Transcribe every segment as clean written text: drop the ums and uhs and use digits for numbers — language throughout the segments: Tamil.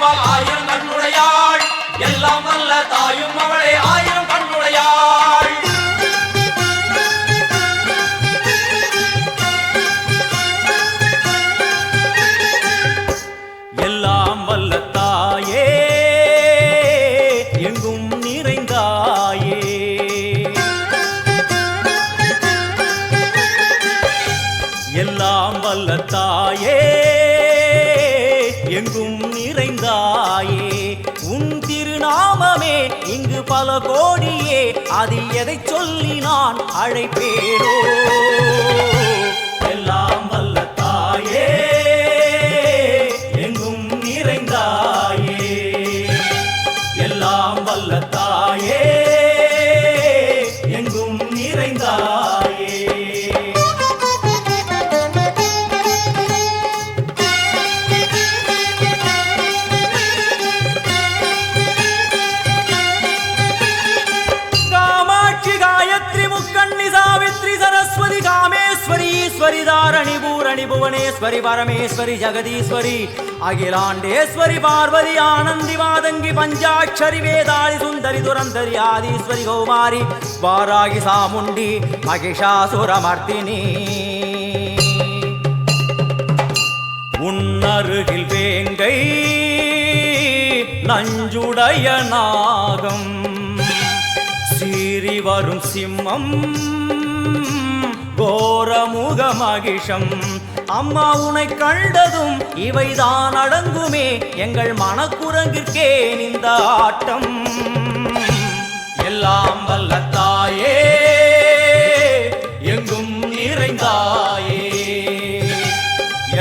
அம்பாள் ஆயிரம் கண்ணுடையாள் எல்லாம் வல்ல தாயும் அவளே ஆயிரம் கண்ணுடையாள் எல்லாம் வல்ல தாயே எங்கும் நிறைந்தாயே எல்லாம் வல்ல தாயே எங்கும் நிறைந்தாயே உன் திருநாமமே இங்கு பல கோடியே அதில் எதை சொல்லி நான் அழைப்பேனோ எல்லாம் வல்ல தாயே எங்கும் நிறைந்தாயே எல்லாம் வல்ல தாயே எங்கும் நிறைந்தாயே कामेश्वरी धारणी पूरणी भुवनेश्वरी परमेश्वरी जगदीश्वरी अखिलांडेश्वरी पार्वती आनंदी वादंगी पंचाक्षरी वेदाली सुंदरी दुरंधरी आदीश्वरी कौमारी वारागी सामुंडी महिषासुरमर्दिनी उन्नरुगिल वेंगै नंजुडय नागम सीरी वरुम सिम्मम கோரமுக மகிஷம் அம்மா உனை கண்டதும் இவைதான் அடங்குமே எங்கள் மனக்குரங்கிற்கே இந்த ஆட்டம் எல்லாம் வல்ல தாயே எங்கும் நிறைந்தாயே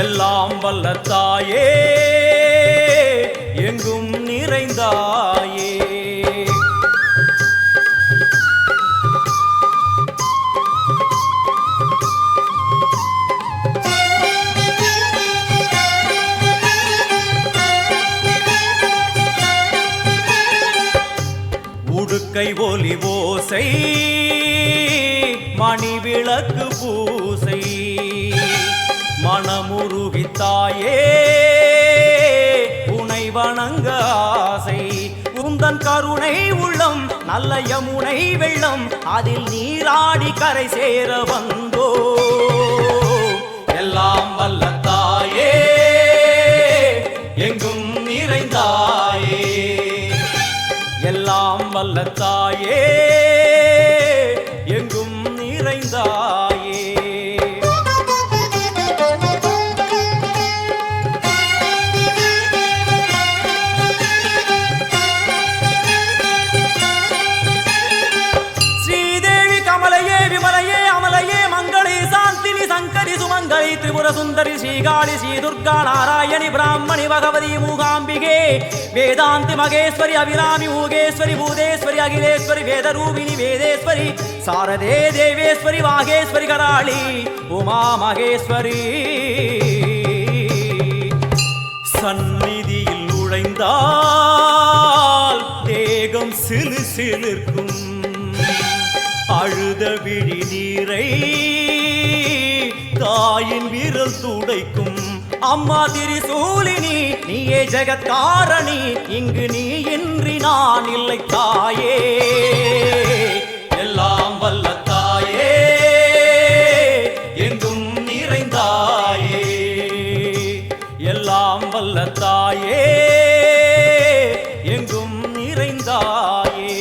எல்லாம் வல்ல தாயே எங்கும் நிறைந்தாயே கை ஒலி ஓசை மணி விளக்கு பூசை மனமுருகித்தாயே உனை வணங்க ஆசை உந்தன் கருணை உள்ளம் நல்ல யமுனை வெள்ளம் அதில் நீராடி கரை சேர வந்தோ எல்லாம் வல்ல தாயே எங்கும் நிறைந்தாயே எல்லாம் வல்ல தாயே எங்கும் நிறைந்தாயே ஸ்ரீதேவி கமலையே விமலையே அமலையே மங்களே சாந்தினி சங்கரி சுமங்கலி திரிபுர சுந்தரி ஸ்ரீகாளி ஸ்ரீ துர்கா நாராயணி பிராமணி பகவதி மூகாம்பிகே வேதாந்தி மகேஸ்வரி அபிராமி மூகேஸ்வரி பூதேஸ்வரி அகிலேஸ்வரி வேதரூபிணி வேதேஸ்வரி சாரதே தேவேஸ்வரி வாகேஸ்வரி கராளி உமா மகேஸ்வரி சந்நிதியில் நுழைந்தால் தேகம் சிலு சிலிர்க்கும் அழுத விழி நீரை தாயின் விரல் துடைக்கும் அம்மா திரிசூலினி நீயே ஜெகத்காரணி இங்கு நீ இன்றி நான் இல்லை தாயே எல்லாம் வல்ல தாயே எங்கும் நிறைந்தாயே எல்லாம் வல்ல தாயே எங்கும் நிறைந்தாயே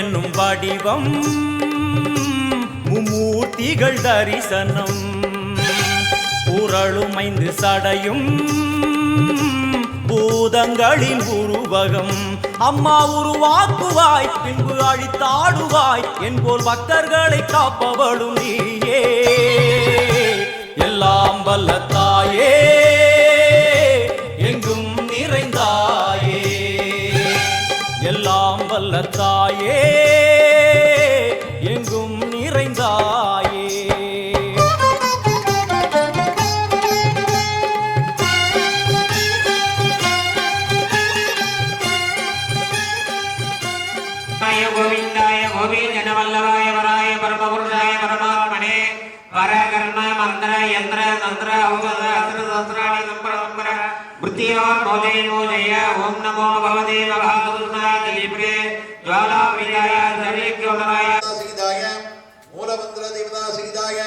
என்னும் வடிவம் மும்மூர்த்திகள் தரிசனம் புரளும் 5 சடையும் பூதங்களின் உருவகம் அம்மா உருவாக்குவாய் பின்பு அழித்தாடுவாய் என்போல் பக்தர்களை காப்பவளும் நீயே எல்லாம் வல்ல தாயே எங்கும் நிறைந்தாயே எல்லாம் வல்ல தாயே எங்கும் நிறைந்தாயே पराकर्म मंत्र यंत्र तंत्र औषध अस्त्र शस्त्राणि संपर वृत्तियों मोदे मोदय ओम नमो भगवते महापुरुषाय ज्वाला प्रियाय सर्वेभ्योनाय सीदाय मूलमंत्र देवता सीदाय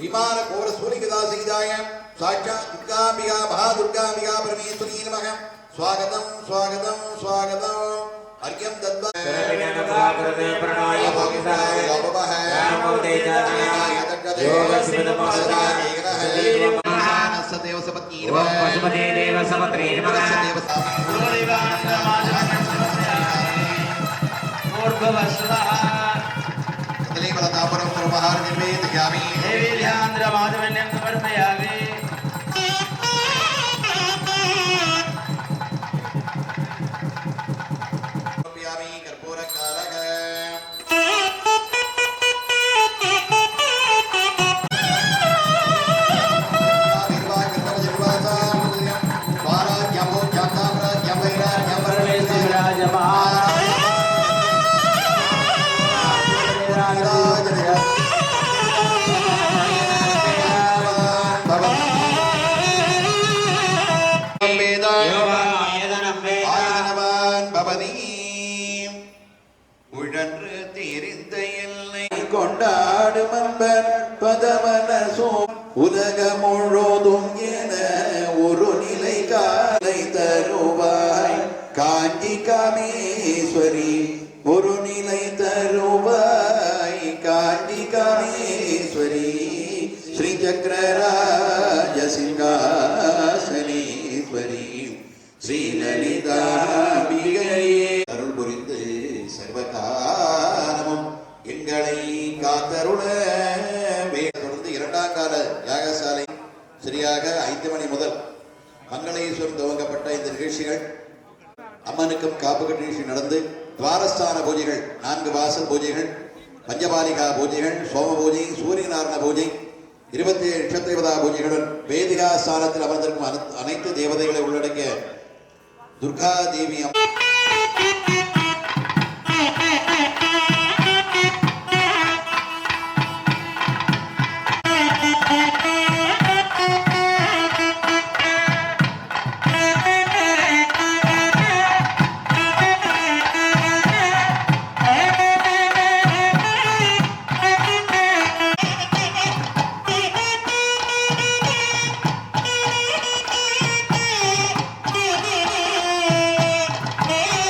विमान घोर सूर्यगदा सीदाय साक्षात् दुर्गांबिका महादुर्गांबिका परमेश्वरी नमः स्वागतम स्वागतम स्वागतम अर्घ्यं दत्वा करते प्रणय भोगिताय नमो देवाय योग देव सपत्नी ओम पशुपते देव समत्रे नमः कदलीफलतापरं प्रमहार निवेदयामि देवी ध्यान्द्र माधवन्यं समर्पयामि समर्पयामि कर्पूरकारक கொண்டாடும் அன்பன் பதமனசோ உலகம் முழுதும் என ஒரு நிலை காலை தருவாய் காஞ்சி காமேஸ்வரி ஒரு நிலை தருவாய் காஞ்சி காமேஸ்வரி ஸ்ரீ சக்கரராஜ சிங்காசனேஸ்வரி ஸ்ரீ லலிதாம்பிகையே அருள் புரிந்து சர்வகாலமும் எங்களை காத்தருள தொடர்ந்து இரண்டாம் கால யாகசாலை சரியாக 5 மணி முதல் மங்களேஸ்வரம் துவங்கப்பட்ட இந்த நிகழ்ச்சிகள் அம்மனுக்கும் காப்புக்கட்டு நிகழ்ச்சி நடந்து துவாரஸ்தான பூஜைகள் 4 வாசல் பூஜைகள் பஞ்சபாலிகா பூஜைகள் சோம பூஜை சூரியநாராயண பூஜை 27 நட்சத்திரதா பூஜைகளுடன் வேதிகா ஸ்தானத்தில் அமர்ந்திருக்கும் அனைத்து தேவதைகளை உள்ளடக்கிய துர்கா தேவி Hey!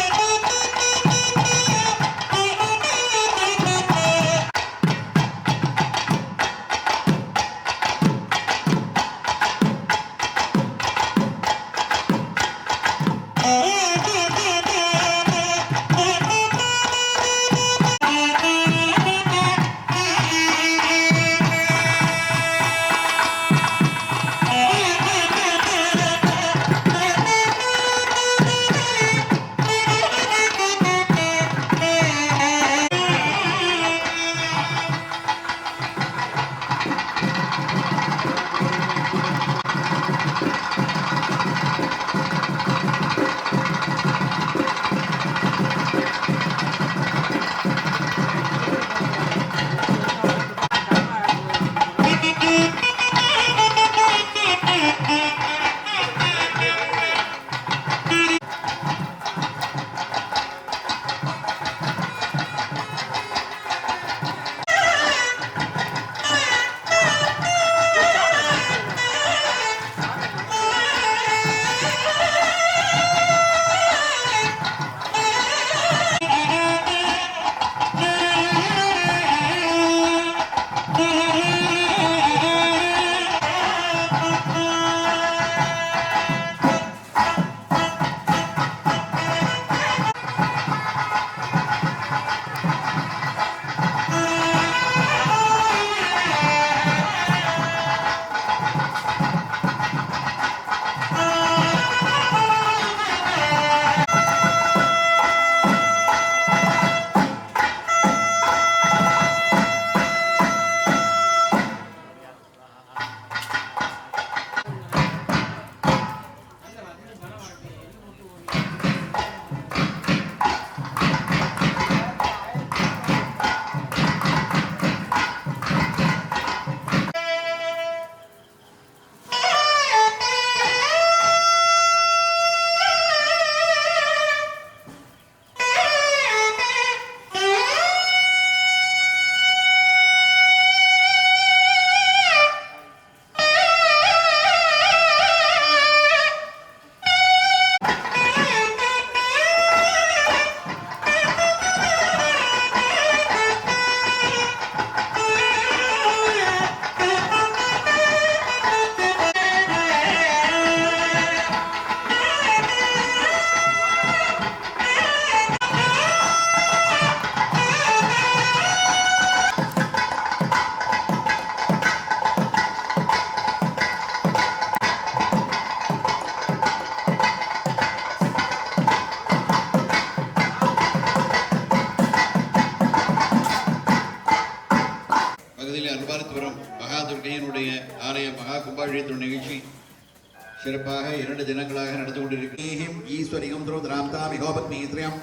சிறப்பாக 2 தினங்களாக நடந்து கொண்டிருக்கிறேன். ஈஸ்வரியம் திராம்தாம் மிகோபத்மீத்ரியம்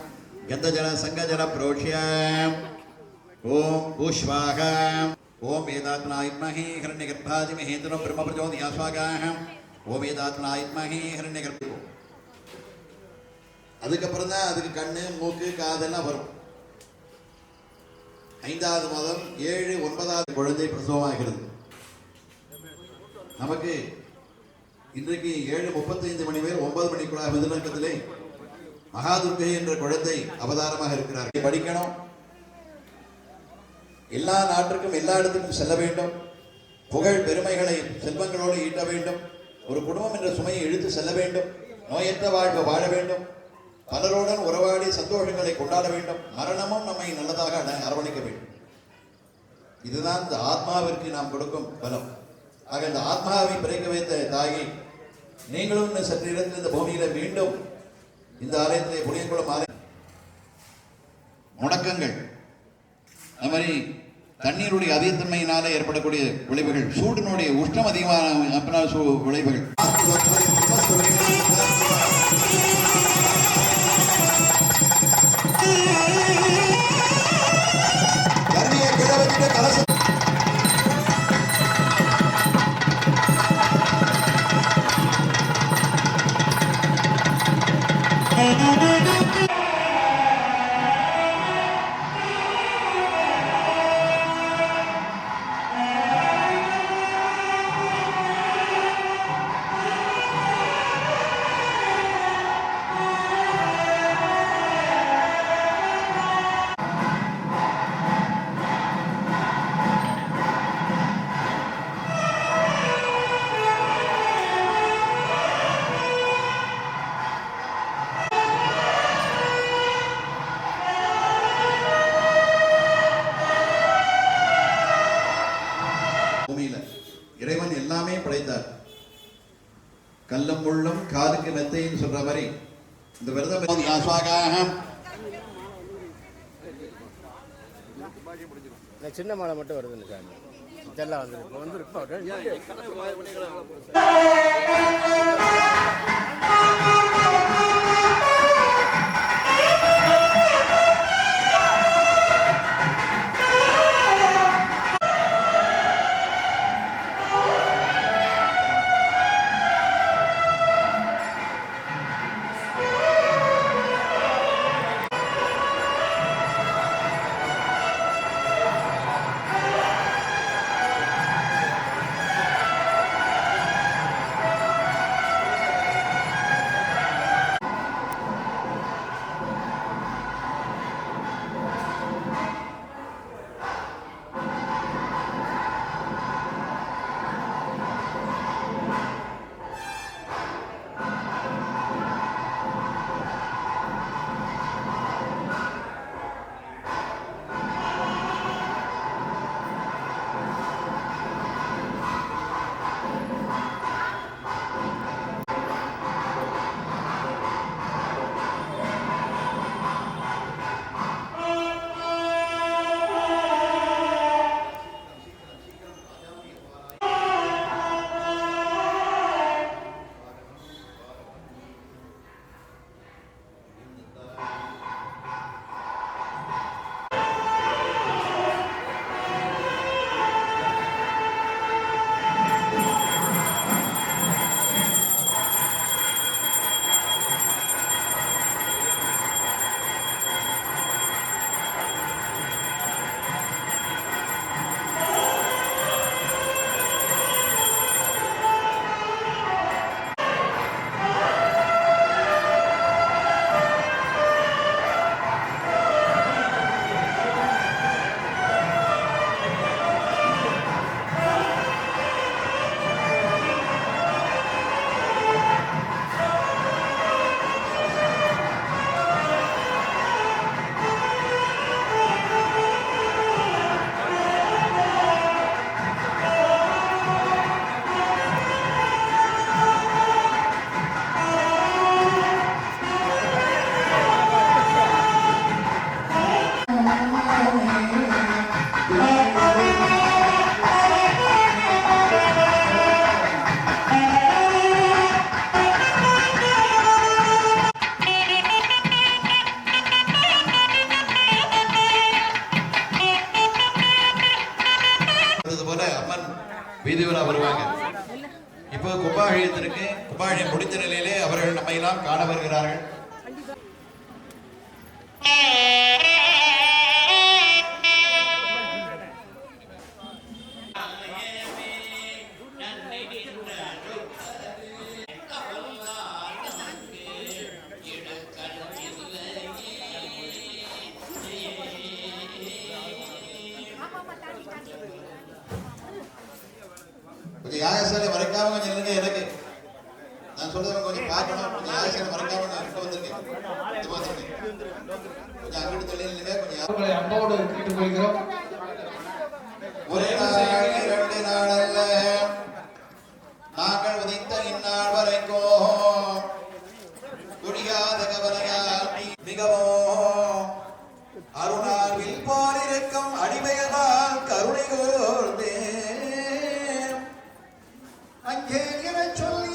கந்தஜல சங்கஜல புரோஷ்யம் ஓம் புஷ்வாகம் ஓம் வேதாத்மனாயித்மஹே ஹிரண்யகர்பாதி மகேந்திரம் பிரம்ம பிரஜோதியாஸ்வாகாகம் ஓம் வேதாத்மனாயித்மஹே ஹிரண்யகர்போ. அதுக்கப்புறம் தான் அதுக்கு கண்ணு மூக்கு காதெல்லாம் வரும். 5வது மாதம் 7, 9வது குழந்தை பிரசவமாகிறது. நமக்கு இன்றைக்கு 7:35 மணி மேல் 9 மணிக்குள்ளாக மிதுனக்கத்திலே மகாதுர்கை என்ற குழந்தை அவதாரமாக இருக்கிறார். படிக்கணும், எல்லா நாட்டிற்கும் எல்லா இடத்துக்கும் செல்ல வேண்டும், புகழ் பெருமைகளை செல்வங்களோடு ஈட்ட வேண்டும், ஒரு குடும்பம் என்ற சுமையை இழுத்து செல்ல வேண்டும், நோயற்ற வாழ்வு வாழ வேண்டும், பலருடன் உறவாடி சந்தோஷங்களை கொண்டாட வேண்டும், மரணமும் நம்மை நல்லதாக அரவணைக்க வேண்டும். இதுதான் இந்த ஆத்மாவிற்கு நாம் கொடுக்கும் பலம். ஆக இந்த ஆத்மாவை பிறக்க வைத்த தாயை நீங்களும் சற்று இடத்தில் இந்த பூமியில மீண்டும் இந்த ஆலயத்திலே புனியங்குளம் ஆலயம் முடக்கங்கள், அது மாதிரி தண்ணீருடைய அதிகத்தன்மையினால ஏற்படக்கூடிய விளைவுகள், சூடினுடைய உஷ்ணம் அதிகமான விளைவுகள், இறைவன் எல்லாமே படைத்தார். கல்லும் முள்ளும் காதுக்கு மெத்தைன்னு சொல்ற மாதிரி இந்த விரதம் சின்ன மாலை மட்டும் வருதுன்னு சார், இதெல்லாம் வந்துருக்கு. உபாழி முடிந்த நிலையிலே அவர்கள் நம்மை எல்லாம் காண வருகிறார்கள். கொஞ்சம் யாகசாலை மறைக்காம கொஞ்சம் இருங்க. எனக்கு நான் சொல்றதை கொஞ்சம் பார்க்கணும். கொஞ்சம் யாகசாலை மறைக்காம நான் இங்க வந்திருக்கேன். கொஞ்சம் அங்கிட்டு தள்ளி இல்லைங்க. கொஞ்சம் அம்போடு கேட்டு போய்கிறோம். ஒரு நாள் 2 நாள் அல்ல, நாங்கள் உதித்த இந்நாள் வரைக்கும் துணியாத கவலையால் மிகவும் அருணால் வில்பால் இருக்கும் அடிமைகளால் கருணை கோர்ந்தே அங்கே என சொல்லி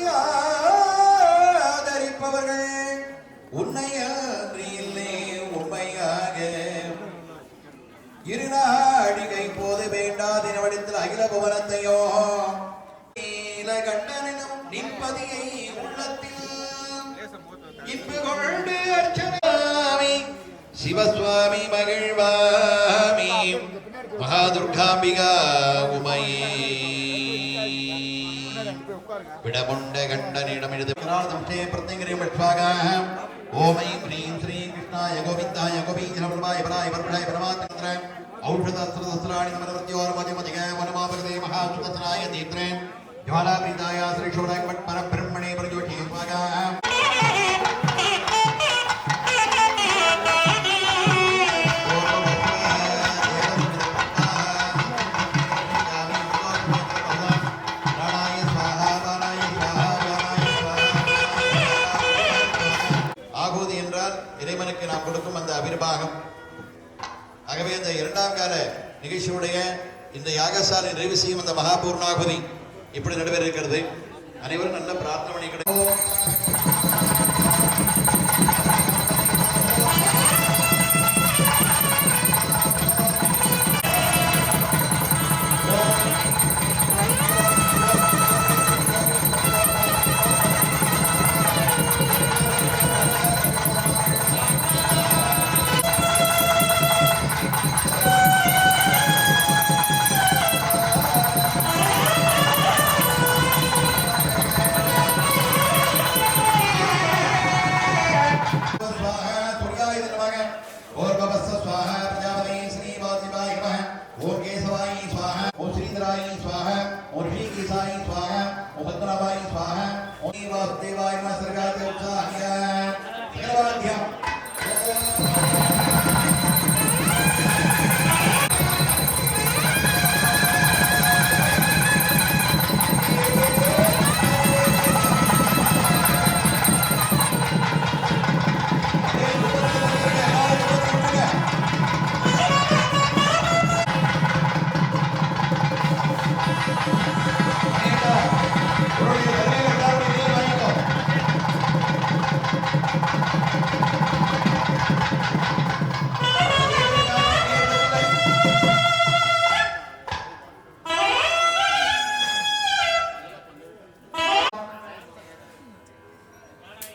ஆதரிப்பவர்கள் உன்னை அன்றி இல்லை உண்மையாக இருநாடிகை போது வேண்டாதினவடத்தில் அகில புவனத்தையோ நீலகண்டனும் நின்பதியை உள்ளத்தில் இன்பு கொண்டு அர்ச்சனாமி சிவசுவாமி மகிழ்வாமி மகாதுர்காம்பிகா உமையே விடமுண்ட கண்டனிடம் எழுது ஓமை ப்ரீம் ஸ்ரீ கிருஷ்ணாய கோவிந்தாய கோபீஜனபரமாய பராய பரபராய பரமாத்மந்திர ஔஷதஸ்திரஸ்திராணி நமரவத்யோரமதிமதிக வனமாபகதே மகாசுதஸ்ராய தீத்ரே ஜ்வாலாபிரிதாய ஸ்ரீ ஷோடாக்மட் பரபிரம்மணே பரஜோஷி ஸ்வாகா. ஆகுதி என்றால் இறைவனுக்கு நாம் கொடுக்கும் அந்த அபிர்வாகம். ஆகவே இந்த 2ஆம் கால நிகழ்ச்சியுடைய இந்த யாகசாலை நிறைவு செய்யும் அந்த மகாபூர்ணாகுதி இப்படி நடைபெற இருக்கிறது. அனைவரும் நல்ல பிரார்த்தனை பண்ணி கிடைக்கும்.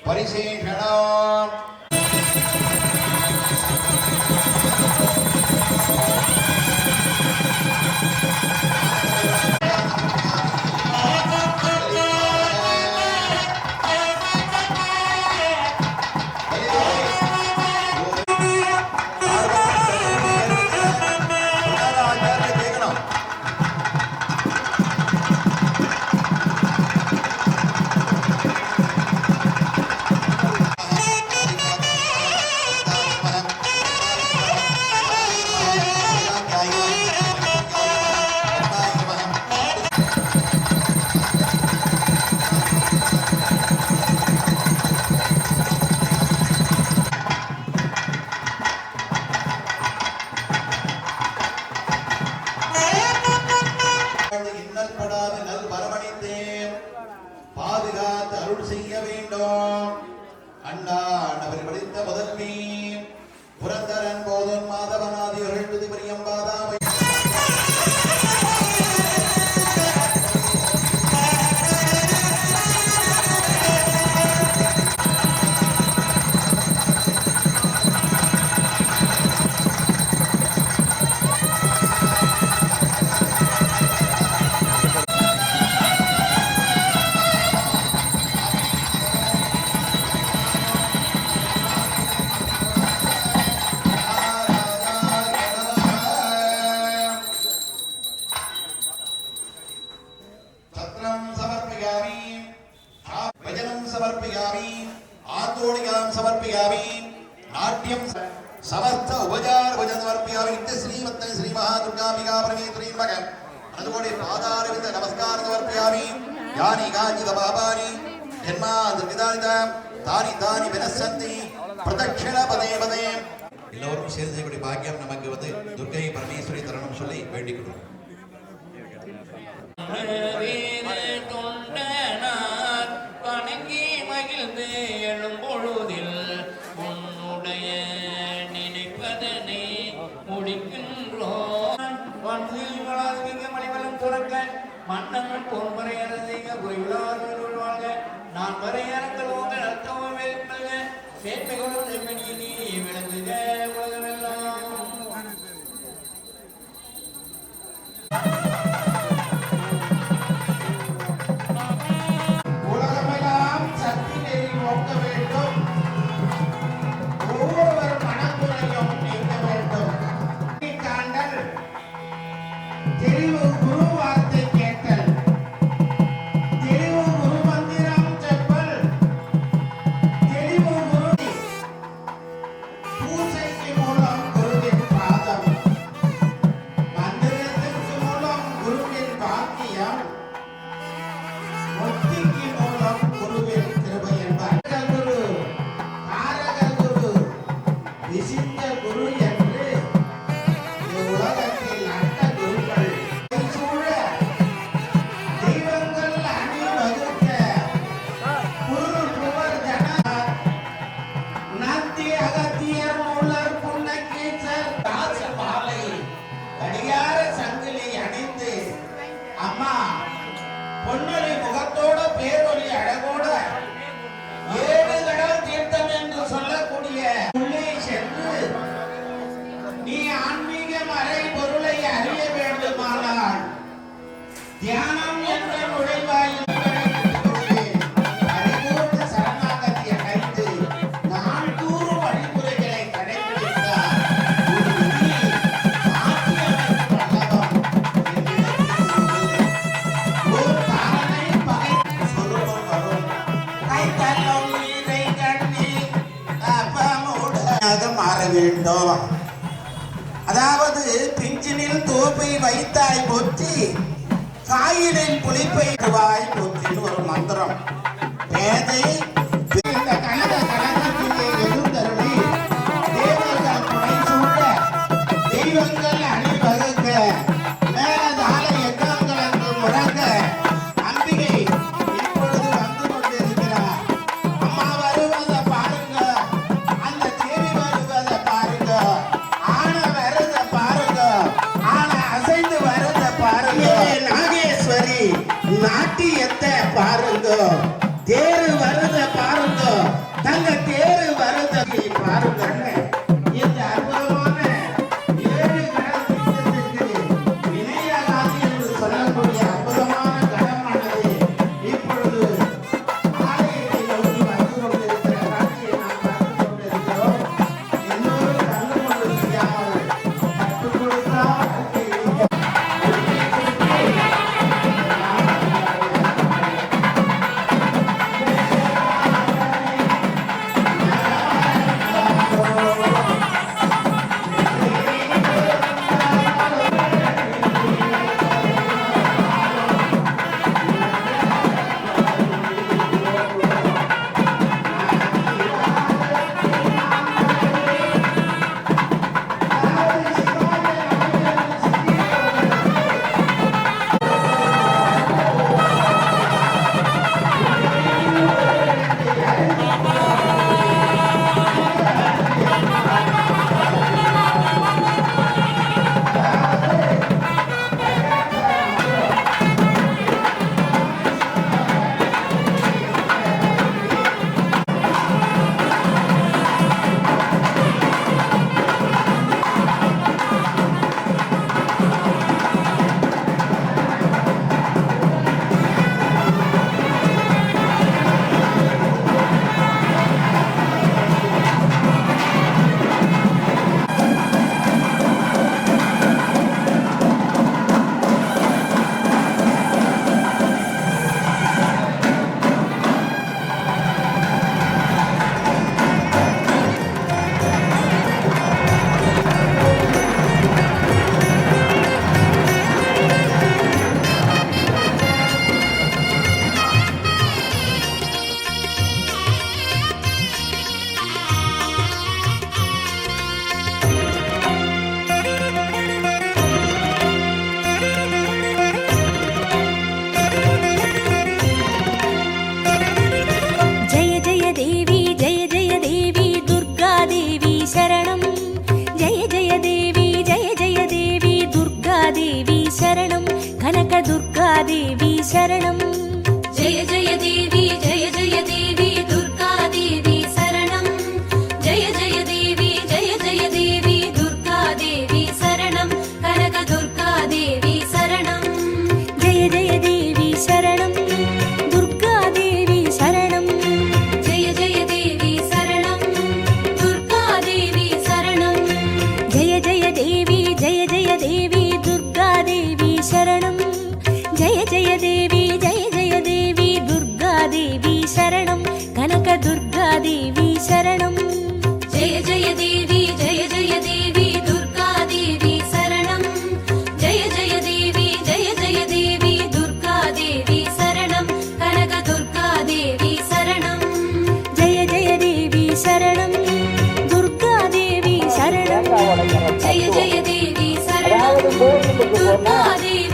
பரிசேஷணம் ताम्बूलिकां समर्पयामि नाट्यं समस्त उपचार भजन समर्पयामि नित्य श्रीमत्ते श्री महादुर्गांबिका परमेश्वरी मगं अनुकोटि पादारविंद नमस्कार समर्पयामि यानि काचिद पापानि जन्माद्रिदानिता तानि तानि विनश्यन्ति प्रदक्षिण पदे पदे எல்லோரும் சேர்ந்து செய்யக்கூடிய பாக்கியம் நமக்கு வந்து துர்க்கை பரமேஸ்வரி தரணும் சொல்லி வேண்டிக் கொள்கிறோம். வணங்கி மகிழ்ந்து எழும் பொழுதில் உன்னுடைய நினைப்பதனை முடிக்கின்றோம். மணிவலம் துறக்க மன்னன் பொன்முறை அரசிக பொய்விழார்கள் வாழ்க நான் வரையறங்கள் உங்கள் அர்த்தமும் மேற்கொள்க மேன்மைகளும் செம்மணியை நீ விளங்குக உலகமெல்லாம். உலகமெல்லாம் சக்தி நெறி நோக்க வேண்டும். ஒவ்வொருவர் மனக்குறையும் நீங்க வேண்டும். காண்டல் தெளிவு குரு வார்த்தை கேட்டல், தெளிவு குரு மந்திரம் செப்பல், தெளிவு குரு பூசைக்கு மூலம் குருவின் பாதம், மந்திரத்திற்கு மூலம் குருவின் பாக்கியம், முக்திக்கு மூலம் குருவின் கிருபை என்பார். குரு காரக குரு விசித்த குரு என்று உலகத்தில் அட்ட குருக்கள் சூழ தெய்வங்கள் அணிவகுக்க குரு புவர் ஜன நந்தி அகத்தியர் மூலர் புன்னகீச்சர் ராச மாலை கடிகார சங்கிலி அணிந்து அம்மா பொன்னொழி முகத்தோட பேரொழி அழகோட ஏழு கடல் தீர்த்தம் என்று சொல்லக்கூடிய உள்ளே சென்று நீ ஆன்மீக மறை பொருளை அறிய வேண்டுமானால் தியானம் என்ற நுழைவாயில் அறிவோடு சரணாகதி அடைந்து நாள்தோறும் வழிமுறைகளை கடைபிடித்தார் ஒரு விதி மாற்றியமைக்கும் வல்லவம் என்னிடத்தில் ஓர் தாரனை பகை சொருபம் வரும் கைத்தல்லும் இதை கண்ணி அப்பமுடாக மாற வேண்டும். அதாவது பிஞ்சினில் தோப்பை வைத்தாய் போற்றி காயினில் புளிப்பை வாய் போற்றின்னு ஒரு மந்திரம். பேதை இந்த கனக கனகத்திலே எழுந்தருளி தேவர்கள் துணை சூழ தெய்வங்கள் அணிவகுக்க மேலதால எண்ணங்கள் அங்கு முழங்க அம்பிகை இப்பொழுது வந்து கொண்டிருக்கிறார். அம்மா வருவதை பாருங்க, அந்த தேவி வருவதை பாருங்க, ஆன வருத பாருங்க, ஆன அசைந்து வருத பாருங்க, நாகேஸ்வரி நாட்டியத்தை பாருங்க, தேரு வருத பாருங்க, தங்க தேரு வருத பாருங்க. இந்த அற்புதமான ஏழு கடல் தீர்த்தத்திற்கு வினையாகாது என்று சொல்லக்கூடிய அற்புதமான கடமானது இப்பொழுது ஆலயத்தை நோக்கி வந்து கொண்டிருக்கிற காட்சியை நாம் பார்த்துக் கொண்டிருக்கிறோம். எல்லோரும் கண்டு கொண்டு செய்யாமல் கற்றுக் கொடுத்தால் வாழ்க்கை இனிக்கும்.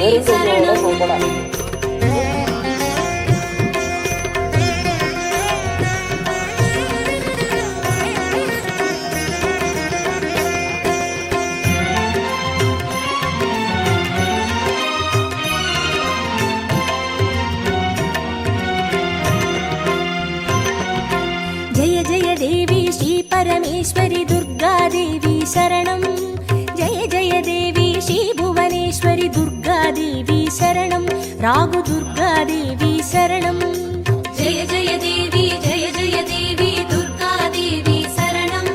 தேவி சரணம் जय जय देवी श्री परमेश्वरी दुर्गा देवी शरणं जय जय देवी श्री भुवनेश्वरी दुर्गा देवी शरणं रागु दुर्गा देवी शरणं जय जय देवी दुर्गा देवी शरणं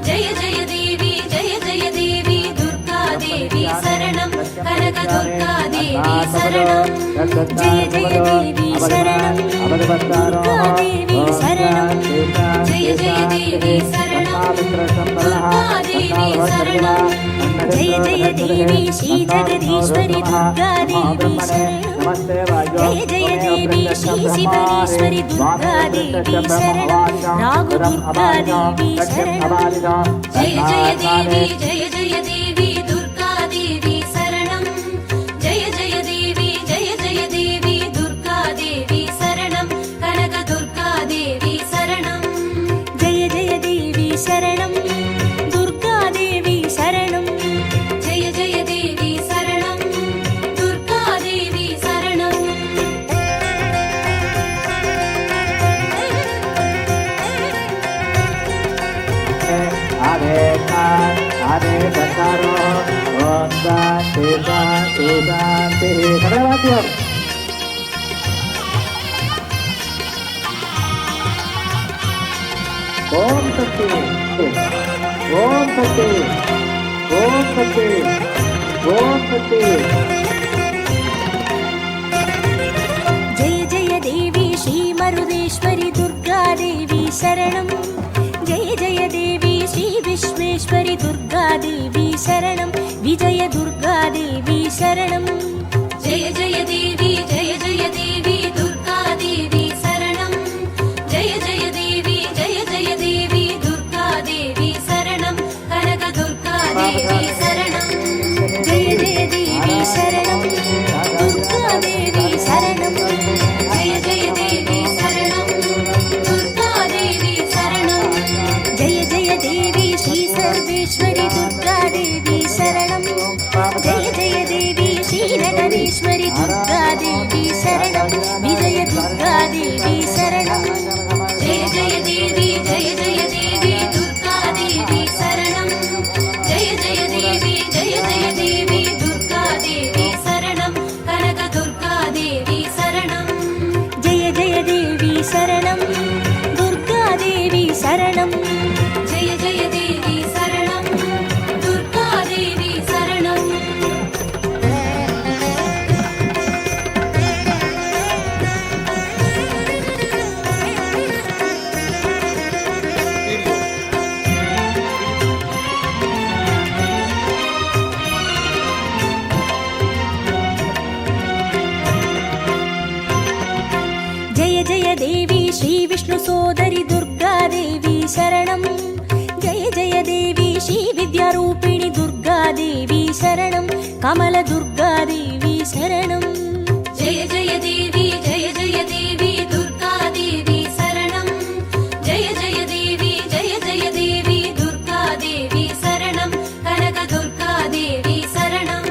जय जय देवी दुर्गा देवी शरणं कनक दुर्गा देवी शरणं जय जय देवी शरणं दुर्गा देवी शरणं जय जय देवी शरणं दुर्गा देवी शरणं जय जय देवी श्री जगदीश्वरी दुर्गा देवी शरणं जय जय देवी श्री शिवनेश्वरी दुर्गा देवी शरणं नाग दुर्गा देवी शरणं जय जय देवी दुर्गा देवी शरणं जय जय देवी दुर्गा देवी शरणं कनक दुर्गा देवी शरणं जय जय देवी शरणं दुर्गा देवी शरणं जय जय देवी शरणं दुर्गा देवी शरणं आदे बकारो ओंदा तेजा सगळवाद्य ओम शक्ति ओम शक्ति ओम शक्ति ओम शक्ति जय जय देवी श्री मरुदेश्वरी दुर्गा देवी शरणं जय जय देवी श्री विश्वेश्वरी दुर्गा देवी शरणं विजय दुर्गा देवी शरणं जय जय देवी दुर्गा देवी शरणं जय जय देवी दुर्गा देवी शरणं कनक दुर्गा देवी शरणं जय जय देवी शरणं दुर्गा देवी शरणं जय जय देवी शरणं दुर्गा देवी शरणं जय जय देवी श्री सर्वेश्वरी दुर्गा देवी शरणं जय जय देवी श्री नगरेश्वरी दुर्गा देवी शरणं विजय दुर्गा देवी शरणं जय जय देवी दुर्गा देवी शरणं जय जय देवी दुर्गा देवी शरणं कनक दुर्गा देवी शरणं जय जय देवी शरणं दुर्गा देवी शरणं जय जय देवी शरणं दुर्गा देवी शरणं जय जय देवी श्री विष्णु सोदरी दुर्गा देवी शरणं जय जय देवी श्री विद्यारूपिणी दुर्गा देवी शरणं कमल दुर्गा देवी शरणं जय जय देवी दुर्गा देवी शरणं जय जय देवी दुर्गा देवी शरणं कनक दुर्गा देवी शरणं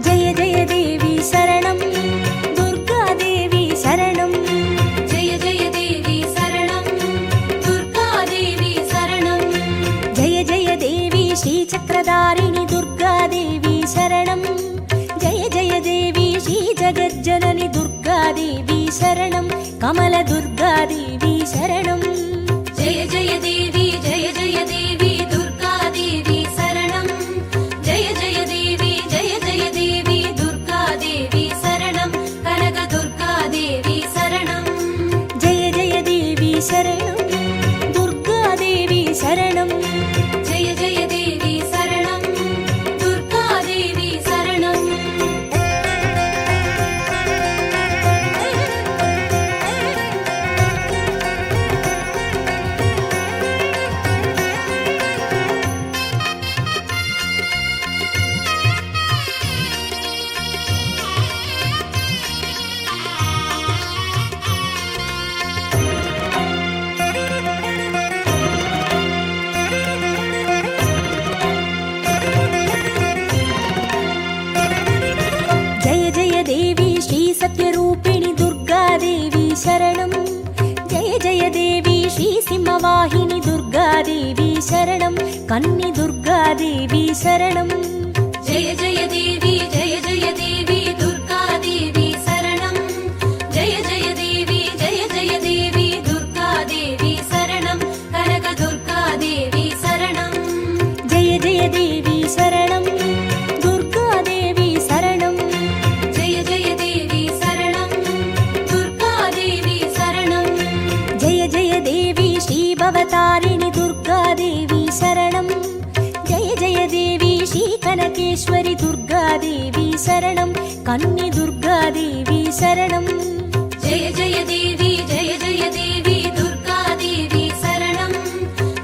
जय जय देवी शरणं दुर्गा देवी शरणं जय जय देवी शरणं दुर्गा देवी शरणं जय जय देवी श्री चक्रधारिणी दुर्गा देवी शरणं जय जय देवी श्री जगज्जननी दुर्गा देवी शरणं कमल दुर्गा देवी शरणं जय जय देवी दुर्गा देवी शरणं जय जय देवी दुर्गा देवी शरणं कनक दुर्गा देवी शरणं जय जय देवी शरणं दुर्गा देवी शरणं जय जय देवी शरणं दुर्गा देवी शरणं வாகினி துர்காதேவி சரணம் கன்னி துர்காதேவி சரணம் ஜெய ஜெய தேவி ஜெய ஜெய தேவி துர்காதேவி சரணம் ஜெய ஜெய தேவி ஜெய ஜெய தேவி துர்காதேவி சரணம் கனக துர்காதேவி சரணம் ஜெய ஜெய தேவி சரணம் துர்காதேவி சரணம் ஜெய ஜெய தேவி சரணம் துர்காதேவி சரணம் ஜெய ஜெய தேவி ஸ்ரீபவதாரிணி துர்காதேவி சரணம் ஜெய ஜெய தேவி ஸ்ரீ கனகேஸ்வரி துர்காதேவி சரணம் கன்னி துர்காதேவி சரணம் ஜெய ஜெய தேவி ஜெய ஜெய தேவி துர்காதேவி சரணம்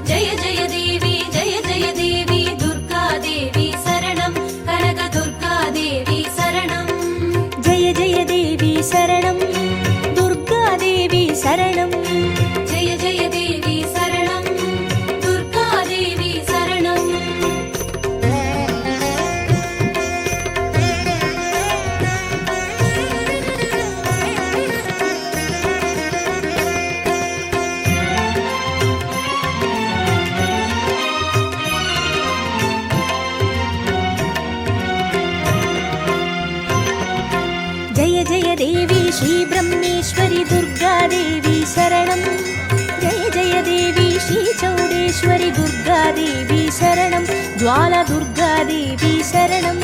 ஜெய ஜெய தேவி ஜெய ஜெய தேவி துர்காதேவி சரணம் கனக துர்காதேவி சரணம் ஜெய ஜெய தேவி சரணம் துர்காதேவி சரணம் ஜெய ஜெய தேவி சரணம் துர்காதேவி சரணம் जय जय देवी श्री ब्रह्मेश्वरी दुर्गा देवी शरणं जय जय देवी श्री चौडेश्वरी दुर्गा देवी शरणं ज्वाला दुर्गा देवी शरणं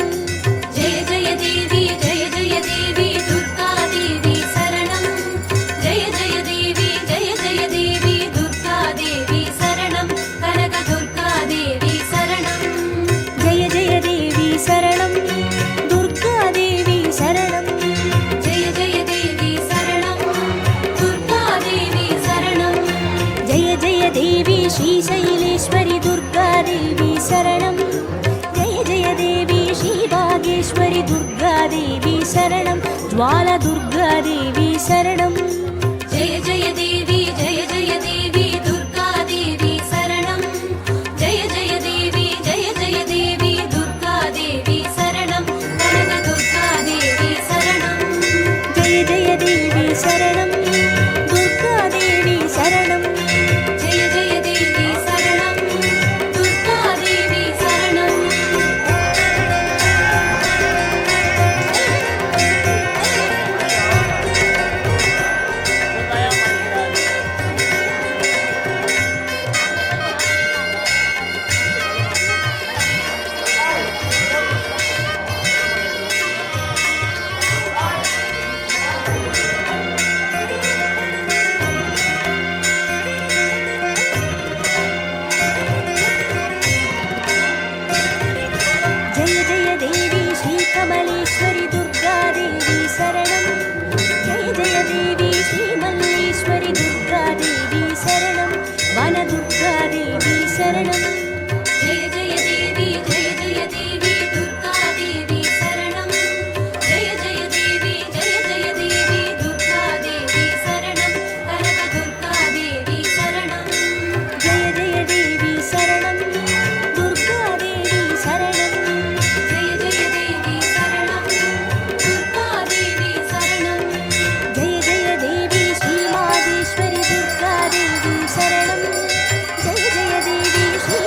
जय जय देवी जय जय देवी दुर्गादेवी शरणं जय जय देवी जय जय देवी दुर्गादेवी शरणं कनक दुर्गादेवी शरणं जय जय देवी शरणं दुर्गा देवी शरणं जय जय देवी शरणं दुर्गादेवी शरणं जय जय देवी श्री शैलेश्वरी दुर्गा देवी शरणं जय जय देवी श्री भागेश्वरी दुर्गा देवी शरणं ज्वाला दुर्गा देवी शरणं जय जय देवी जय जय देवी दुर्गादेवी शरणं जय जय देवी जय जय देवी दुर्गादेवी शरणं कनक दुर्गादेवी शरणं जय जय देवी शरणं दुर्गा देवी शरणं जय जय देवी शरणं दुर्गादेवी शरणं जय जय देवी श्री कमलेश्वरी दुर्गा देवी शरणं जय जय देवी श्री मल्लेश्वरी दुर्गा देवी शरणं वन दुर्गा देवी शरणं जय जय देवी जय जय देवी दुर्गादेवी शरणं जय जय देवी जय जय देवी दुर्गादेवी शरणं कनक दुर्गादेवी शरणं जय जय देवी शरणं दुर्गा देवी शरणं जय जय देवी शरणं दुर्गादेवी शरणं जय जय देवी श्री माहेश्वरी दुर्गा देवी शरणं जय जय देवी श्री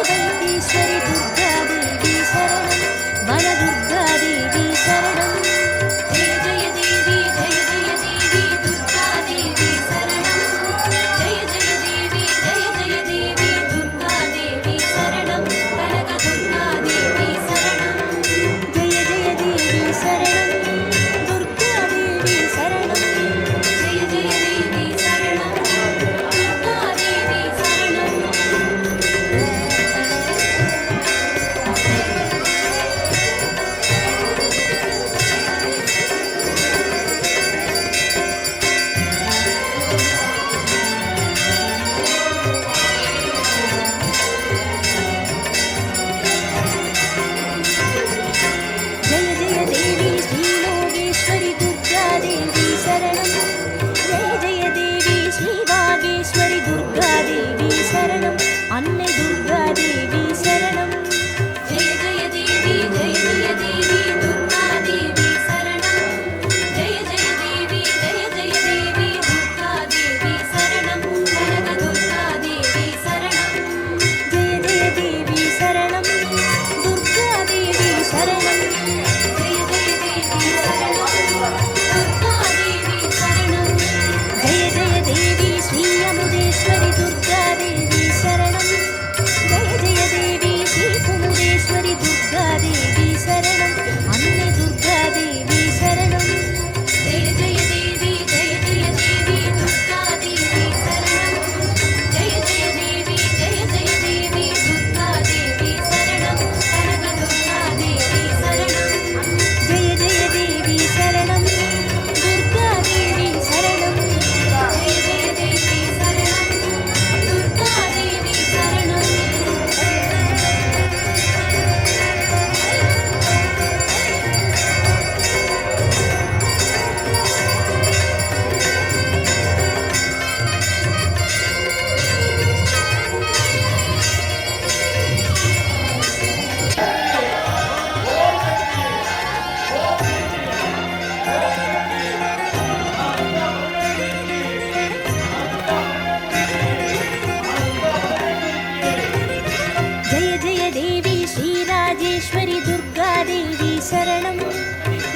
சரணம்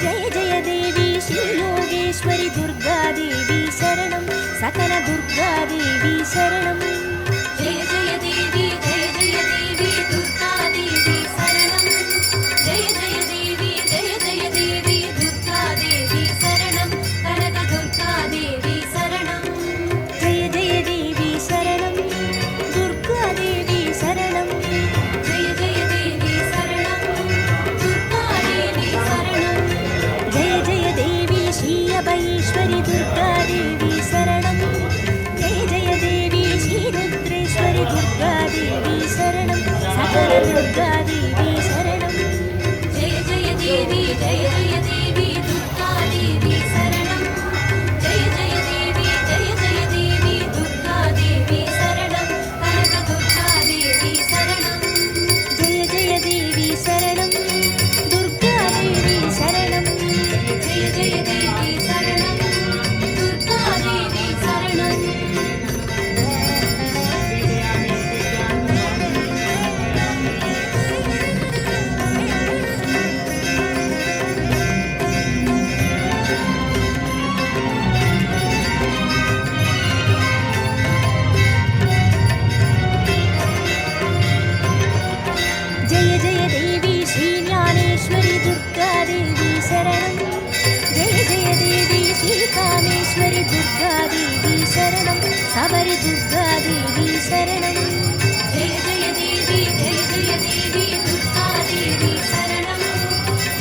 ஜெய ஜெய தேவி ஸ்ரீ யோகேஸ்வரி துர்கா தேவி சரணம் சகல துர்கா தேவி சரணம் ஜெய ஜெய தேவி ஜெய ஜெய தேவி துர்கா தேவி சரணம் ஜெய ஜெய தேவி ஜெய ஜெய தேவி துர்கா தேவி சரணம் கனக துர்கா தேவி சரணம் ஜெய ஜெய தேவி சரணம் துர்கா தேவி சரணம் ஜெய ஜெய தேவி சரணம் துர்கா தேவி சரணம் ஜெய ஜெய தேவி ஸ்ரீ அபயேஸ்வரி துர்கா தேவி சரணம் ஜெய ஜெய தேவி ஸ்ரீ ருத்ரேஸ்வரி துர்கா தேவி சரணம் சகல துர்கா தேவி சரணம் ஜெய ஜெய தேவி ஜெய ஜெய தேவி துர்கா தேவி சரணம் ஜெய ஜெய தேவி ஜெய ஜெய தேவி துர்கா தேவி சரணம் கனக துர்கா தேவி சரணம் ஜெய ஜெய தேவி சரணம் துர்கா தேவி சரணம் ஜெய ஜெய தேவி சரணம் துர்கா தேவி சரணம் ஜெய ஜெய தேவி ஸ்ரீ ஞானேஸ்வரி துர்கா தேவி சரணம் ஜெய ஜெய தேவி ஸ்ரீ காமேஸ்வரி துர்கா தேவி சரணம் சபரி துர்கா தேவி சரணம் ஜெய ஜெய தேவி ஜெய ஜெய தேவி துர்கா தேவி சரணம்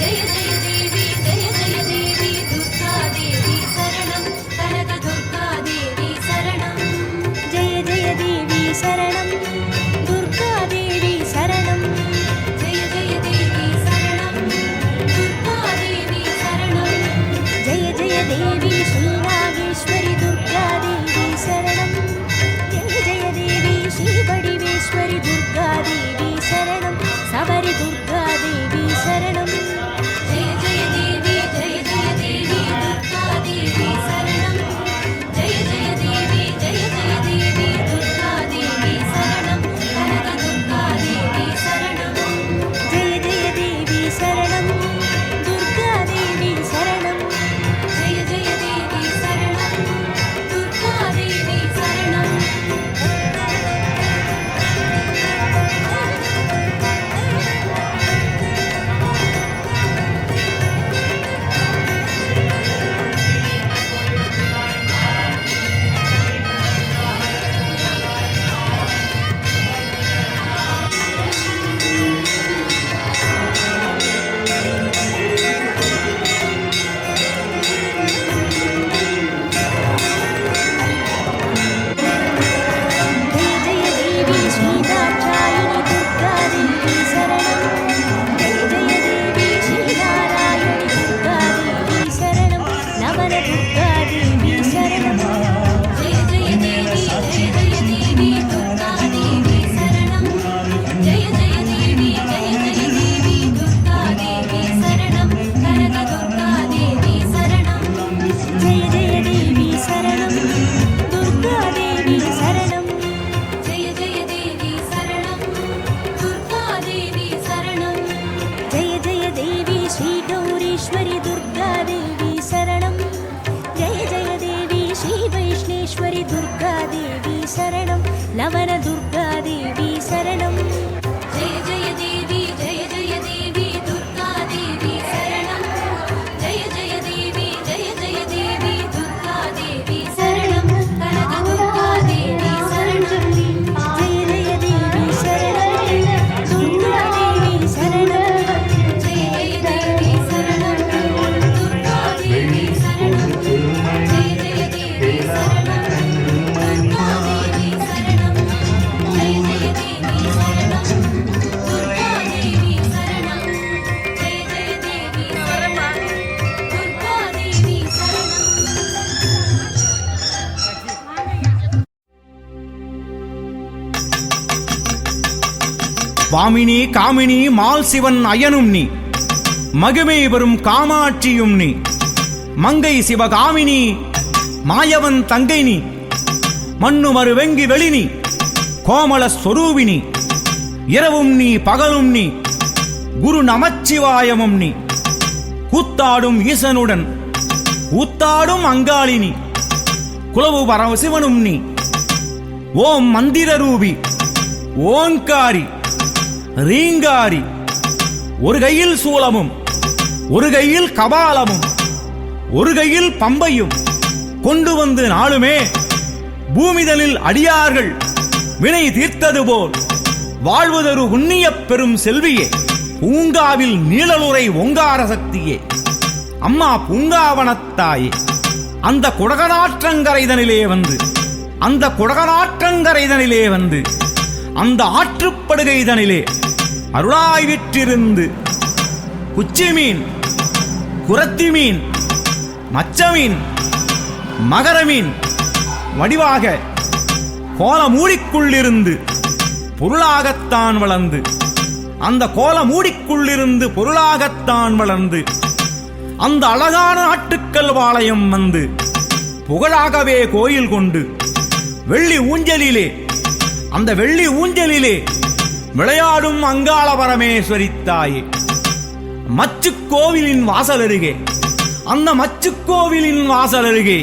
ஜெய ஜெய தேவி ஜெய ஜெய தேவி துர்கா தேவி சரணம் கனக துர்கா தேவி சரணம் ஜெய ஜெய தேவி சரணம் துர்கா தேவி சரணம் ஜெய ஜெய தேவி சரணம் துர்கா தேவி சரணம் ஜெய ஜெய தேவி ஸ்ரீ நாகேஸ்வரி துர்கா தேவி சரணம் ஜெய ஜெய தேவி ஸ்ரீ வடிவேஸ்வரி துர்கா தேவி சரணம் சபரி துர்கா தேவி சரணம் ஜெய ஜெய தேவி ஜெய ஜெய தேவி துர்கா தேவி சரணம் ஜெய ஜெய தேவி ஜெய ஜெய தேவி துர்கா தேவி சரணம் கனக துர்கா தேவி சரணம் ஜெய ஜெய தேவி சரணம் துர்கா தேவி சரணம் ஜெய ஜெய தேவி சரணம் துர்கா தேவி சரணம் ஜெய ஜெய தேவி ஸ்ரீ தாட்சாயினி துர்கா தேவி சரணம் ஜெய ஜெய தேவி ஸ்ரீ நாராயணி துர்கா தேவி சரணம் நவன துர்கா தேவி சரணம் ஜெய ஜெய தேவி ஜெய ஜெய தேவி துர்கா தேவி சரணம் ஜெய ஜெய தேவி ஜெய ஜெய தேவி துர்கா தேவி சரணம் கனக துர்கா தேவி சரணம் ஜெய ஜெய தேவி சரணம் துர்கா தேவி சரணம் ஜெய ஜெய தேவி சரணம் துர்கா தேவி சரணம் ஜெய ஜெய தேவி ஸ்ரீ கௌரீஸ்வரி துர்கா தேவி சரணம் ஜெய ஜெய தேவி ஸ்ரீ வைஷ்ணேஸ்வரி துர்கா தேவி சரணம் லவன துர்கா தேவி சரணம் ஜெய ஜெய தேவி ஜெய ஜெய தேவி துர்கா தேவி சரணம் ஜெய ஜெய தேவி ஜெய ஜெய தேவி துர்கா தேவி சரணம் கனக துர்கா தேவி சரணம் ஜெய ஜெய தேவி சரணம் துர்கா தேவி சரணம் ஜெய ஜெய தேவி சரணம் துர்கா தேவி சரணம் ஜெய ஜெய தேவி சரணம் துர்கா தேவி சரணம் ஜெய ஜெய தேவி சரணம் துர்கா தேவி சரணம் ஜெய ஜெய தேவி சரணம் துர்கா தேவி சரணம் வாமினி காமினி மால் சிவன் அயனும் நீ மகிமை வரும் காமாட்சியும் நீ மங்கை சிவகாமினி மாயவன் தங்கை நீ மண்ணுமறு வெங்கி வெளினி கோமள ஸ்வரூபினி இரவும் நீ பகலும் நீ குரு நமச்சிவாயமும் நீ கூத்தாடும் ஈசனுடன் கூத்தாடும் அங்காளினி குலவு பரமசிவனும் நீ ஓம் மந்திர ரூபி ஓங்காரி ரீங்காரி ஒரு கையில் சூலமும் ஒரு கையில் கபாலமும் ஒரு கையில் பம்பையும் கொண்டு வந்து நாளுமே பூமிதலில் அடியார்கள் வினை தீர்த்தது போல் வாழ்வதொரு உண்ணிய பெரும் செல்வியே பூங்காவில் நீழலுரை ஓங்கார சக்தியே அம்மா பூங்காவனத்தாயே அந்த குடகனாற்றங்கரைதனிலே வந்து அந்த குடகனாற்றங்கரைதனிலே வந்து அந்த ஆற்றுப்படுகைதனிலே அருளாய் விற்றிருந்து குச்சி மீன் குரத்தி மீன் மச்சமீன் மகரமீன் வடிவாக கோல மூடிக்குள்ளிருந்து பொருளாகத்தான் வளர்ந்து அந்த கோல மூடிக்குள்ளிருந்து பொருளாகத்தான் வளர்ந்து அந்த அழகான நாட்டுக்கல் வாளையம் வந்து புகழாகவே கோயில் கொண்டு வெள்ளி ஊஞ்சலிலே அந்த வெள்ளி ஊஞ்சலிலே விளையாடும் அங்காள பரமேஸ்வரி தாயே மச்சுக்கோவிலின் வாசல் அருகே அந்த மச்சுக்கோவிலின் வாசல் அருகே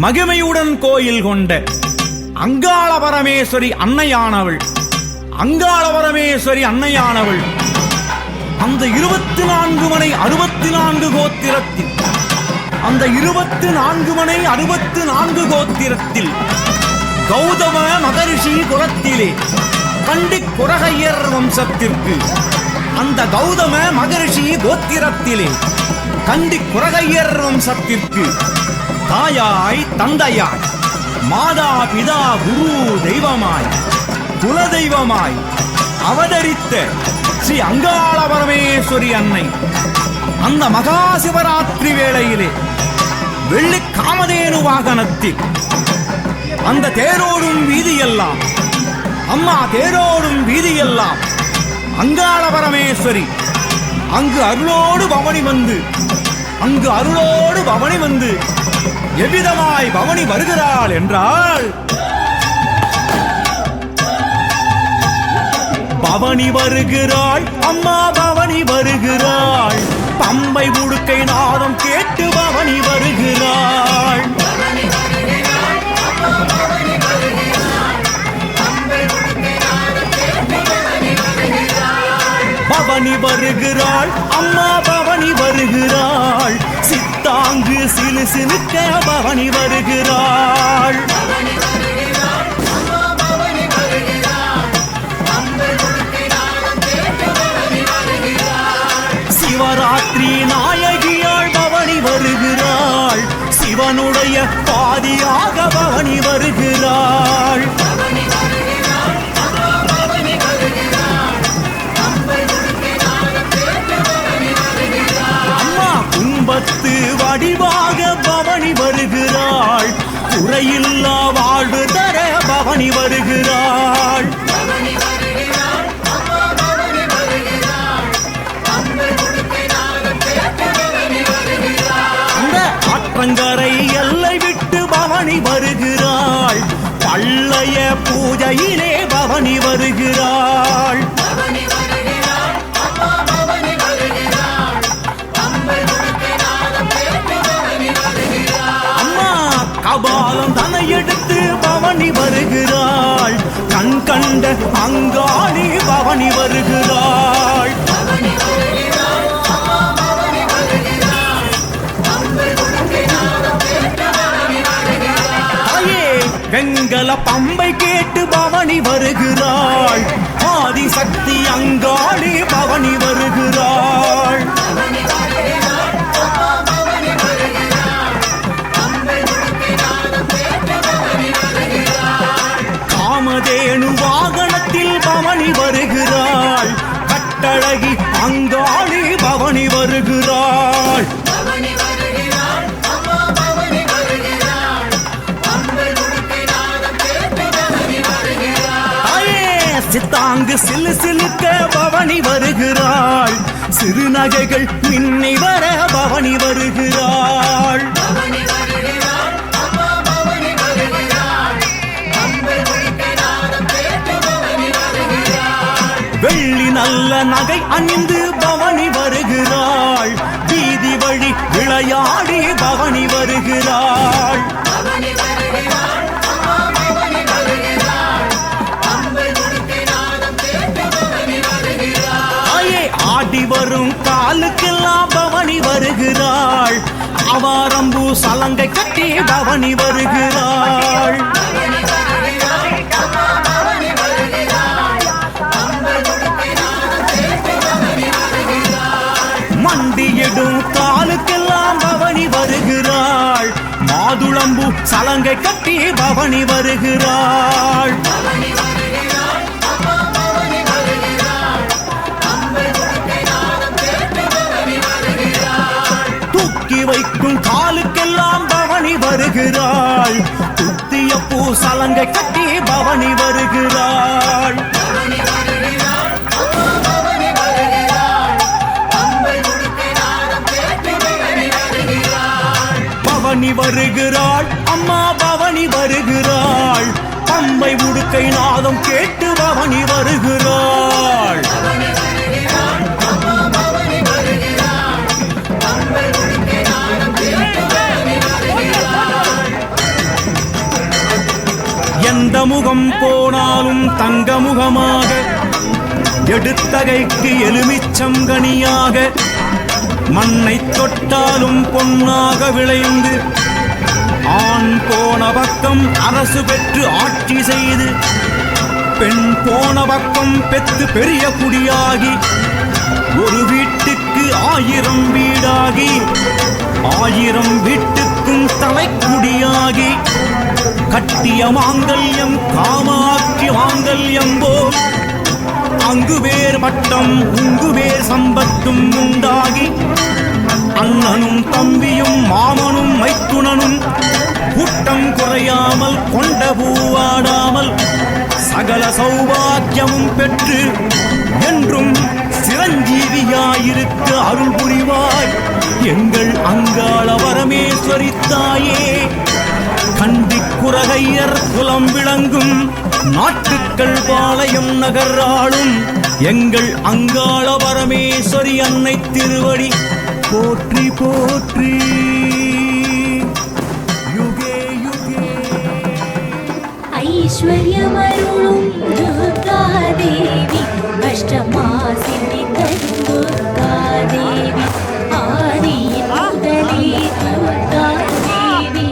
மகிமையுடன் கோயில் கொண்ட அங்காள பரமேஸ்வரி அன்னையானவள் அங்காள பரமேஸ்வரி அன்னையானவள் அந்த 24 மனை 64 கோத்திரத்தில் அந்த 24 மனை 64 கோத்திரத்தில் கௌதம மகரிஷி குலத்திலே கண்டி குரகையர் வம்சத்திற்கு அந்த கௌதம மகரிஷி கோத்திரத்திலே கண்டி குரகையர் வம்சத்திற்கு தாயாய் தந்தையாய் மாதா பிதா குரு தெய்வமாய் குலதெய்வமாய் அவதரித்த ஸ்ரீ அங்காள பரமேஸ்வரி அன்னை அந்த மகா சிவராத்திரி வேளையிலே வெள்ளி காமதேனு வாகனத்தில் அந்த தேரோடும் வீதியெல்லாம் அம்மா தேரோடும் வீதியெல்லாம் அங்காள பரமேஸ்வரி அங்கு அருளோடு பவனி வந்து எவ்விதமாய் பவனி வருகிறாள் என்றால் பவனி வருகிறாள் அம்மா பவனி வருகிறாள் பம்பை முடுக்கை நாதம் கேட்டு பவனி வருகிறாள் பவனி வருகிறாள் அம்மா பவனி வருகிறாள் சித்தாங்கு சிலு சிலுக்க பவனி வருகிறாள் சிவராத்திரி நாயகியாள் பவனி வருகிறாள் சிவனுடைய பாதியாக பவனி வருகிறாள் அம்மா கும்பத்து வடிவாக பவனி வருகிறாள் குறையில்லா வாழ்வு தர பவனி வருகிறாள் ஆற்றங்கரை எல்லை விட்டு பவனி வருகிறாள் பள்ளைய பூஜையிலே பவனி வருகிறாள் அம்மா கபாலம் தனை எடுத்து பவனி வருகிறாள் கண் கண்ட அங்காளி பவனி வருகிறாள் வெங்கல பம்பை கேட்டு பவனி வருகிறாள் ஆதிசக்தி அங்காளி பவனி வருகிறாள் காமதேனு வாகனத்தில் பவனி வருகிறாள் கட்டழகி அங்காளி பவனி வருகிறாள் சித்தாங்கு சிலு சிலுக்க பவனி வருகிறாள் சிறுநகைகள் மின்னை வர பவனி வருகிறாள் வெள்ளி நல்ல நல்ல நகை அணிந்து பவனி வருகிறாள். வீதி வழி விளையாடி பவனி வருகிறாள். ஆடி வரும் காலுக்கெல்லாம் பவனி வருகிறாள். அவாரம்பூ சலங்கை கட்டி பவனி வருகிறாள். மண்டியிடும் காலுக்கெல்லாம் பவனி வருகிறாள். மாதுளம்பூ சலங்கை கட்டி பவனி வருகிறாள். தூக்கி வைக்கும் காலுக்கெல்லாம் பவனி வருகிறாள். துத்திய பூ சலங்கை கட்டி பவனி வருகிறாள். பவனி வருகிறாள் அம்மா பவனி வருகிறாள். பம்பை உடுக்கை நாதம் கேட்டு பவனி வருகிறாள். எந்த முகம் போனாலும் தங்க முகமாக, எடுத்தகைக்கு எலுமிச்சம் கனியாக, மண்ணை தொட்டாலும் பொன்னாக விளைந்து, ஆண் போன பக்கம் அரசு பெற்று ஆட்சி செய்து, பெண் போன பக்கம் பெற்று பெரிய குடியாகி, ஒரு வீட்டுக்கு 1000 வீடாகி, 1000 வீட்டுக்கும் தலைக்குடியாகி, கட்டிய மாங்கல்யம் காமாட்சி மாங்கல்யம் போல் அங்கு வேர் பட்டம் உங்கு வேர் சம்பத்தும் உண்டாகி, அண்ணனும் தம்பியும் மாமனும் மைத்துனனும் கூட்டம் குறையாமல் கொண்ட பூவாடாமல் சகல சௌபாக்கியமும் பெற்று என்றும் சிரஞ்சீவியாயிருக்க அருள் புரிவாய் எங்கள் அங்காள பரமேஸ்வரி தாயே. கண்டிக்குறகையர் குலம் விளங்கும் நாட்டுக்கள் பாளையம் நகராளும் எங்கள் அங்காள பரமேஸ்வரி அன்னை திருவடி போற்றி போற்றி. யுகே யுகே ஐஸ்வர்யமருளும் துர்காதேவி, அஷ்டமாசித்தி தரும் துர்காதேவி, ஆதியின் முதலே துர்காதேவி,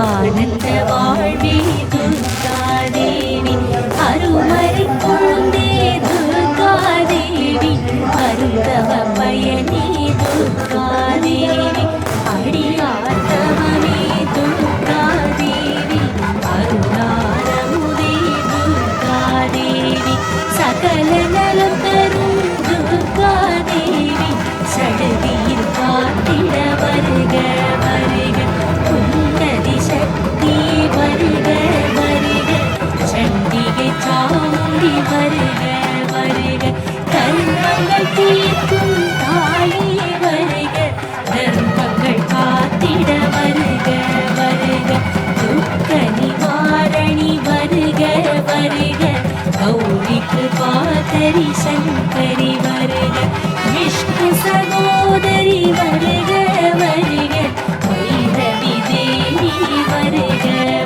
ஆனந்த வாழ்வே துர்காதேவி, அருமறை கொழுந்தே துர்காதேவி, அருந்தவ பயனே துர்காதேவி, அடியார்த்தவமே துர்காதேவி, அருளாரமுதே துர்காதேவி, சகல நலம் தரும் துர்காதேவி, சடுதியில் காத்திட வருக வருக, குண்டதி சக்தி வருக வருக, சண்டிகை சாமுண்டி வருக வருக, கர்மங்கள் தீர்க்கும் தாயே வருக, தர்மங்கள் காத்திட வருக வருக, துக்க நிவாரணி வருக வருக, கௌரிக்கு பாதரி சங்கரி வருக, விஷ்ணு சகோதரி வருக வருக, வைரவி தேவி வருக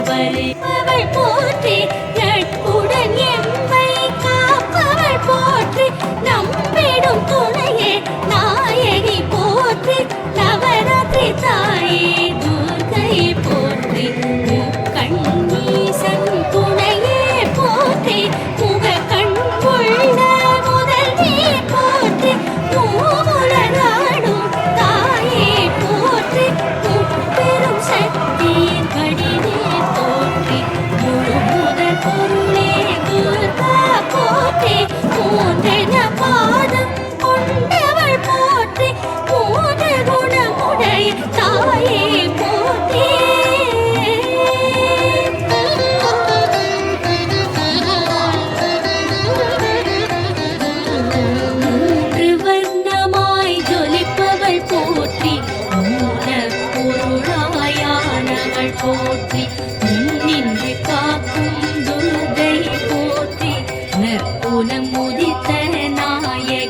வருக. அவள் போற்றி நட்புடன் எம்மை காப்பவள் போற்றி, நம்பிடும் துணையே நாயகி போற்றி, நவராத்திரி தாயே துர்கையை போற்றி, கண்ணீசன் துணையே போற்றி, முக கண் கொள்ள முதல்வே போற்றி, மூவுலகாடும் தாயே போற்றி, முப்பெரும் சக்தியின் வடிவே போற்றி, முழு முதல் பொருளே துர்கா போற்றி, மூன்றென பாதம் கொண்டவள் போற்றி, மூன்று குணமுடைய தாயே போற்றி. மூன்று வர்ணமாய் ஜொலிப்பவள் போற்றி, மூலப் பொருளாயானவள் போற்றி, நின்று காக்கும் துர்கை போற்றி, நற்குலம் உதித்த நாயகி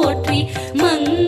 போற்றி மங்கள